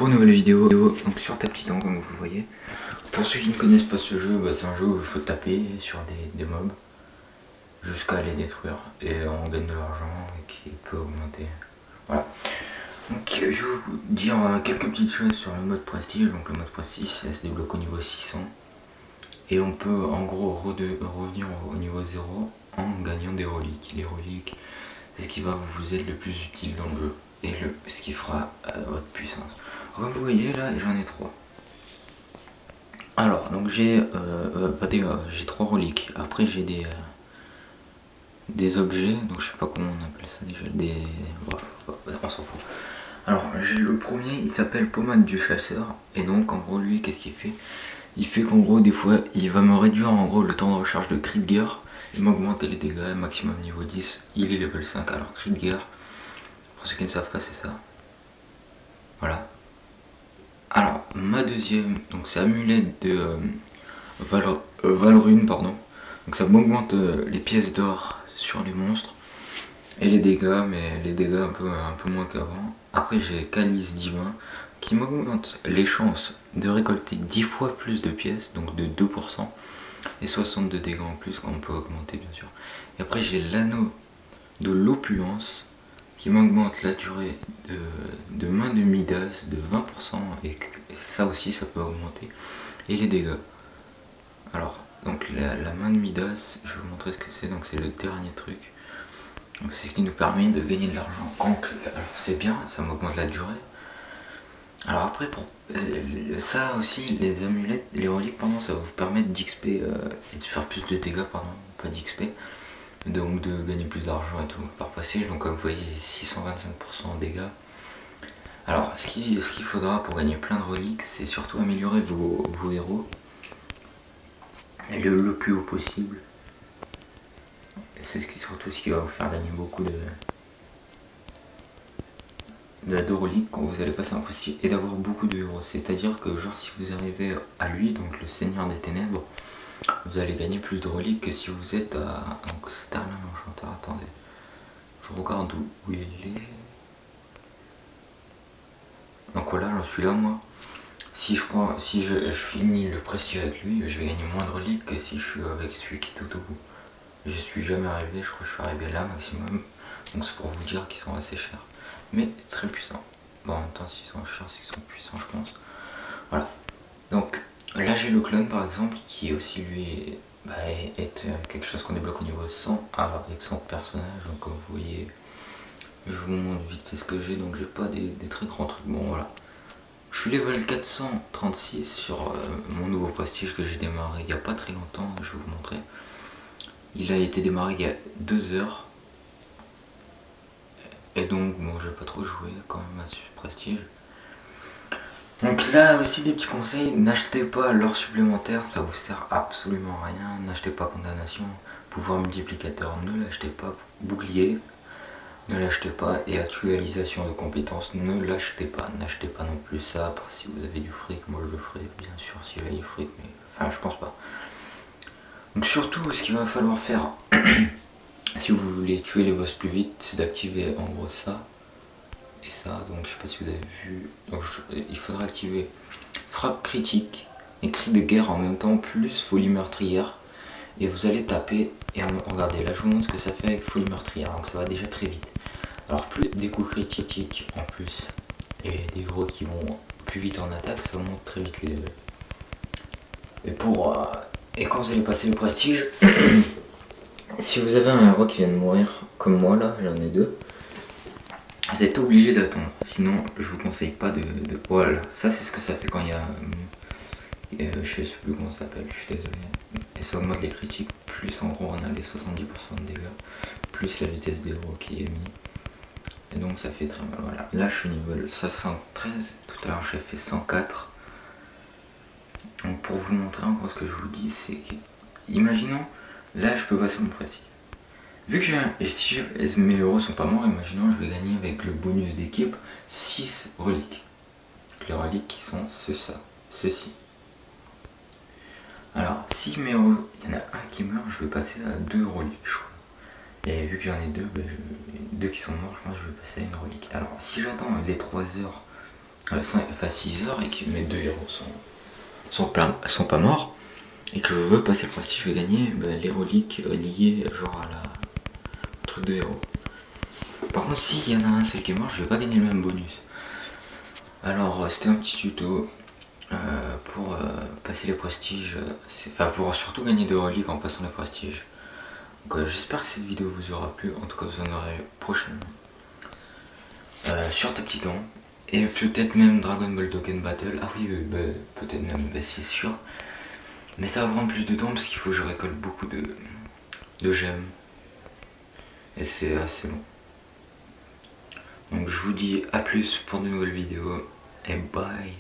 pour une nouvelle vidéo donc sur Taptitan comme vous voyez. Pour ceux qui ne connaissent pas ce jeu, c'est un jeu où il faut taper sur des mobs jusqu'à les détruire et on gagne de l'argent et qui peut augmenter. Voilà. Donc je vais vous dire quelques petites choses sur le mode prestige. Donc le mode prestige ça se débloque au niveau 600 et on peut en gros revenir au niveau 0 en gagnant des reliques. Les reliques c'est ce qui va vous être le plus utile dans le jeu et ce qui fera votre puissance. Comme vous voyez là j'en ai 3. Alors donc j'ai j'ai 3 reliques. Après j'ai des objets, donc je sais pas comment on appelle ça déjà, on s'en fout. Alors j'ai le premier, il s'appelle pommade du chasseur et donc en gros lui qu'est-ce qu'il fait? Il fait qu'en gros des fois il va me réduire en gros le temps de recharge de cri de guerre et m'augmenter les dégâts maximum niveau 10. Il est level 5. Alors cri de guerre, pour ceux qui ne savent pas c'est ça. Voilà. Alors ma deuxième, donc c'est amulette de Valrune, pardon. Donc ça m'augmente les pièces d'or sur les monstres et les dégâts, mais les dégâts un peu moins qu'avant. Après j'ai calice divin qui m'augmente les chances de récolter 10 fois plus de pièces, donc de 2% et 62 dégâts en plus qu'on peut augmenter bien sûr. Et après j'ai l'anneau de l'opulence qui m'augmente la durée de main de Midas de 20% et ça aussi ça peut augmenter et les dégâts. Alors donc la main de Midas, je vais vous montrer ce que c'est. Donc c'est le dernier truc, donc c'est ce qui nous permet de gagner de l'argent quand on clique. Alors c'est bien, ça m'augmente la durée. Alors après pour ça aussi les amulettes, les reliques pardon, ça va vous permettre d'XP et de faire plus de dégâts, pardon, pas d'XP, donc de gagner plus d'argent et tout par passage. Donc comme vous voyez 625% de dégâts. Alors ce qu'il faudra pour gagner plein de reliques, c'est surtout améliorer vos héros le plus haut possible. C'est surtout ce qui va vous faire gagner beaucoup de reliques quand vous allez passer en prestige et d'avoir beaucoup de héros. C'est à dire que genre si vous arrivez à lui, donc le seigneur des ténèbres, vous allez gagner plus de reliques que si vous êtes à donc Starman Enchanteur. Attendez, je regarde où il est. Donc voilà, j'en suis là moi. Si je finis le prestige avec lui, je vais gagner moins de reliques que si je suis avec celui qui est tout au bout. Je suis jamais arrivé, je crois que je suis arrivé là maximum. Donc c'est pour vous dire qu'ils sont assez chers. Mais très puissants. Bon en même temps s'ils sont chers c'est qu'ils sont puissants je pense. Voilà. Donc là j'ai le clone par exemple qui aussi lui est quelque chose qu'on débloque au niveau 100 avec 100 personnages. Donc comme vous voyez, je vous montre vite fait ce que j'ai. Donc j'ai pas des très grands trucs. Bon voilà. Je suis level 436 sur mon nouveau prestige que j'ai démarré il n'y a pas très longtemps, je vais vous montrer. Il a été démarré il y a 2 heures. Et donc bon j'ai pas trop joué quand même à ce prestige. Donc là aussi des petits conseils, n'achetez pas l'or supplémentaire, ça vous sert absolument à rien. N'achetez pas condamnation, pouvoir multiplicateur, ne l'achetez pas. Bouclier, ne l'achetez pas. Et actualisation de compétences, ne l'achetez pas. N'achetez pas non plus ça, si vous avez du fric, moi je le ferai bien sûr si j'avais du fric, mais enfin je pense pas. Donc surtout ce qu'il va falloir faire si vous voulez tuer les boss plus vite, c'est d'activer en gros ça et ça. Donc je sais pas si vous avez vu, donc il faudra activer frappe critique et cri de guerre en même temps plus folie meurtrière et vous allez taper et regardez là je vous montre ce que ça fait avec folie meurtrière. Donc ça va déjà très vite. Alors plus des coups critiques en plus et des gros qui vont plus vite en attaque, ça monte très vite les levels. Et quand vous allez passer le prestige si vous avez un héros qui vient de mourir comme moi là, j'en ai 2, vous êtes obligé d'attendre, sinon je vous conseille pas de... Voilà, ça c'est ce que ça fait quand il y a... je sais plus comment ça s'appelle, je suis désolé. Et ça augmente les critiques, plus en gros on a les 70% de dégâts, plus la vitesse des héros qui est mis. Et donc ça fait très mal, voilà. Là je suis niveau 513, tout à l'heure j'ai fait 104. Donc pour vous montrer en gros ce que je vous dis, c'est que... Imaginons, là je peux passer mon prestige. Vu que si mes héros sont pas morts, imaginons je vais gagner avec le bonus d'équipe 6 reliques. Les reliques qui sont ceci. Alors si mes héros, il y en a un qui meurt, je vais passer à 2 reliques je crois. Et vu que j'en ai 2, 2 qui sont morts, je pense que je vais passer à une relique. Alors si j'attends les 3 heures enfin 6 heures et que mes 2 héros sont pas morts et que je veux passer le prestige, je vais gagner les reliques liées genre à la truc de héros. Par contre, s'il y en a un seul qui est mort, je vais pas gagner le même bonus. Alors, c'était un petit tuto pour passer les prestiges, enfin pour surtout gagner des reliques en passant les prestiges. Donc, j'espère que cette vidéo vous aura plu, en tout cas vous en aurez prochainement. Sur Tapticam, et peut-être même Dragon Ball Dokkan Battle. Ah oui, peut-être même, c'est sûr. Mais ça va prendre plus de temps parce qu'il faut que je récolte beaucoup de gemmes. Et c'est assez long. Donc je vous dis à plus pour de nouvelles vidéos. Et bye.